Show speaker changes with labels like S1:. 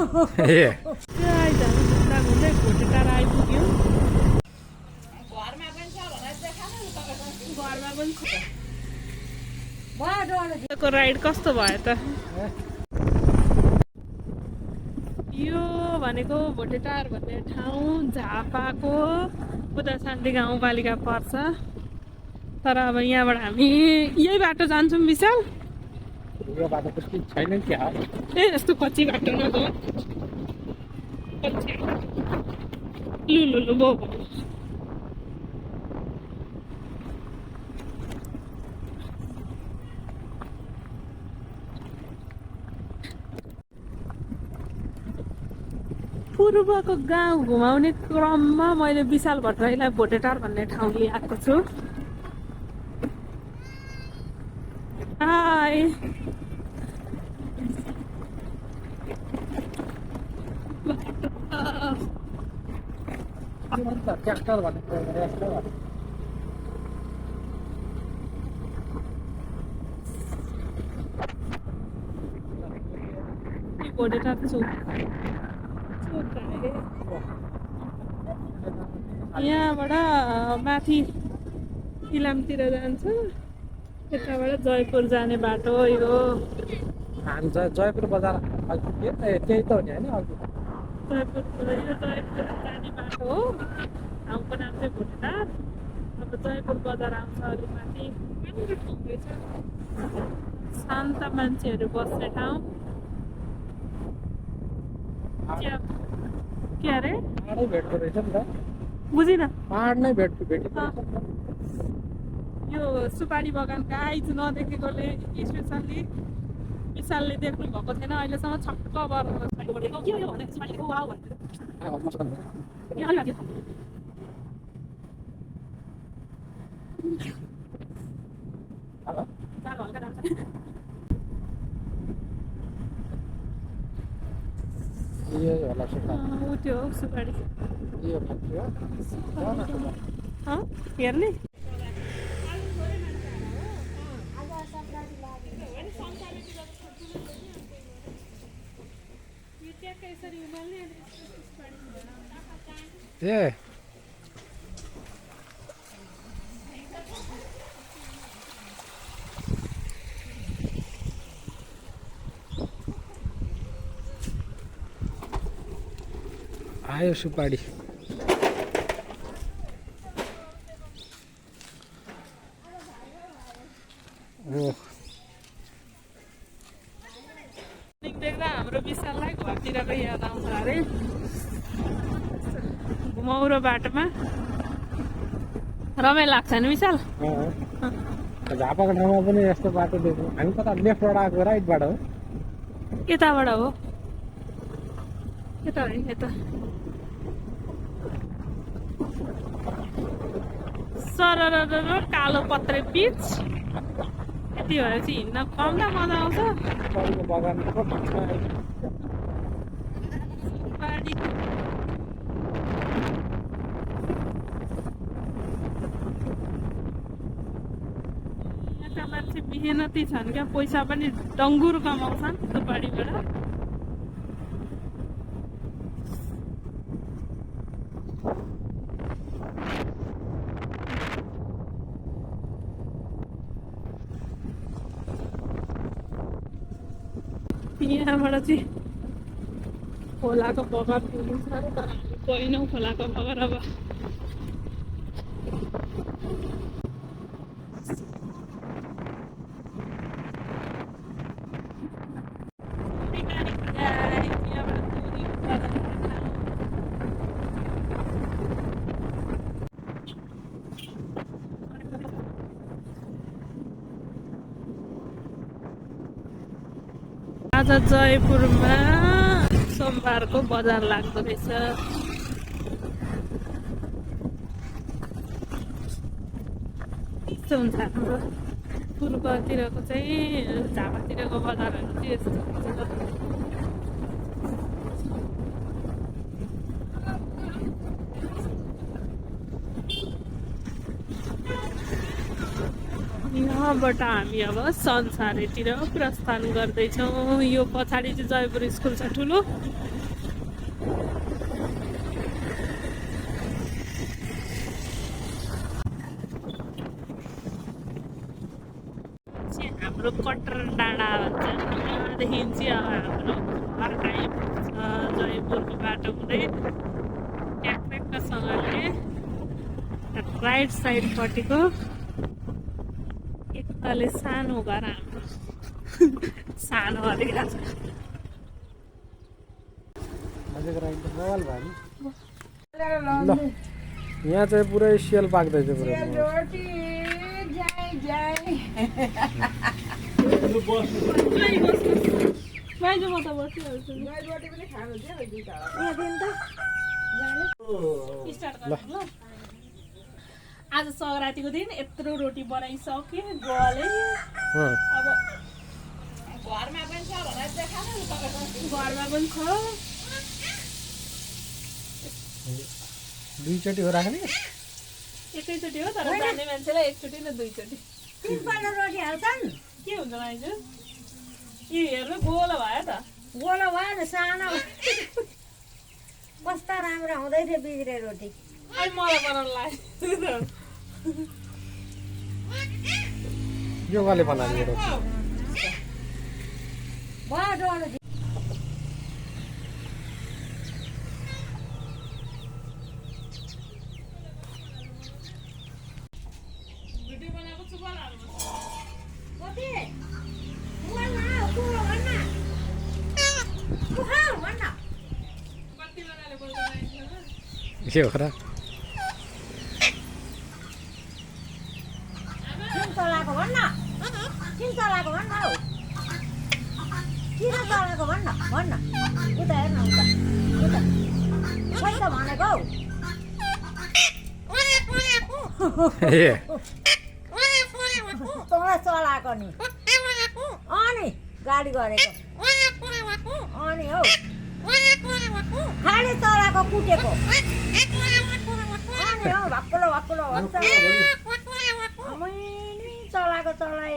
S1: घुम्दै भोटेटार आइपुग्यो राइड कस्तो भयो त यो भनेको भोटेटार भन्ने ठाउँ झापाको बुद्ध शान्ति गाउँपालिका पर्छ तर अब यहाँबाट हामी यही बाटो जान्छौँ विशाल
S2: यो बाटो त छैन क्या
S1: ए यस्तो कच्ची बाटो नगयो लु बो पूर्वको गाउँ घुमाउने क्रममा मैले विशाल भट्टराईलाई भोटेटार भन्ने ठाउँ ल्याएको छु हाय
S2: ट्र्याक्टर भनेको
S1: भोटेटार छु यहाँबाट माथि इलामतिर जान्छ यताबाट जयपुर जाने बाटो हो यो
S2: हामी जयपुर बजार त्यही त हो नि होइन
S1: जयपुर जाने बाटो हो ठाउँको नाम चाहिँ भोटेटार अब जयपुर बजार आउँछ अलिक माथि शान्त मान्छेहरू बस्ने ठाउँ के अरे
S2: पाहाडै भेट्दो रहेछ नि त
S1: बुझिन
S2: पाहाड नै भेटेको
S1: यो सुपारी बगानका आइज नदेखेकोले स्पेसल्ली विशालले देख्नु भएको थिएन अहिलेसम्म छक्क त्यो सुपारी हेर्ने
S2: ए आयो सुपारी
S1: देख्दा हाम्रो विशाललाई घरतिरको याद आउँछ अरे घुमाउरो बाटोमा रमाइलो लाग्छ नि विशाल
S2: झापाको ठाउँमा पनि यस्तो बाटो देख्यौँ हामी कता लेफ्टबाट आएको राइटबाट हो
S1: यताबाट हो यता होइन यता सरर कालो पत्रे पिच यति भएपछि हिँड्न कम्दा मजा आउँछ यता मान्छे मेहनती छन् क्या पैसा पनि डङ्गुर कमाउँछन् सुपारीबाट यहाँबाट चाहिँ खोलाको बगर पुग्नु छ तर हामी गएनौँ खोलाको बगर अब आज जयपुरमा सोमबारको बजार लाग्दो रहेछ यस्तो हुन्छ हाम्रो पूर्वतिरको चाहिँ झापातिरको बजारहरू चाहिँ यस्तो हुन्छ यहाँ यहाँबाट हामी अब संसारतिर प्रस्थान गर्दैछौँ। यो पछाडि चाहिँ जयपुर स्कुल छ ठुलो। हाम्रो कटर डाँडा भन्छ। यहाँदेखि चाहिँ अब हाम्रो घर आइपुग्छ जयपुरको बाटो हुँदै ट्याक्सँगले राइट साइडपट्टिको एक तले सानो घर हाम्रो सानो देखिरहेको छ।
S2: ल यहाँ चाहिँ पुरै सियल पाक्दैछ पुरै
S1: बाहिर म त बसिहाल्छु। आज सङ्क्रान्तिको दिन यत्रो रोटी बनाइसके गले। अब घरमा पनि छ भनेर देखाउनु नि तपाईको। घरमा पनि छ।
S2: दुईचोटि हो राख्ने?
S1: एकैचोटि हो तर जाने मान्छेलाई एकचोटि न दुईचोटि।
S3: तिनपल्ट रोटी हाल्छन्।
S1: के हुन्छ माइजू? ए हेर्नु गोलो भयो त।
S3: गोलो भयो नि सानो। कस्ता राम्रो हुँदै थियो बिग्रे रोटी।
S1: अनि मलाई बनाउनु लाग्यो।
S2: यो कसले बनाएको रोटी?
S3: भयो डोलो।
S1: भिडियो बनाएको छु बनाउनु।
S3: कति? भन्न कुरो भन्न। कुखाउ भन्न।
S1: कति बनाले बोल्दै आइन्छ?
S2: के हो र?
S3: किन चलाएको भन्न। किन चलाएको भन्न हौ। किन चलाएको भन्न भन्न। उता हेर्न उता उता खोइ त भनेको हौ। तँलाई चलाएको नि। अनि गाडी गरेको। अनि हौ खाली चलाएको कुटेको। अनि हौ भक्कुलो भक्कुलो भन्छ। चलाएको चलाइ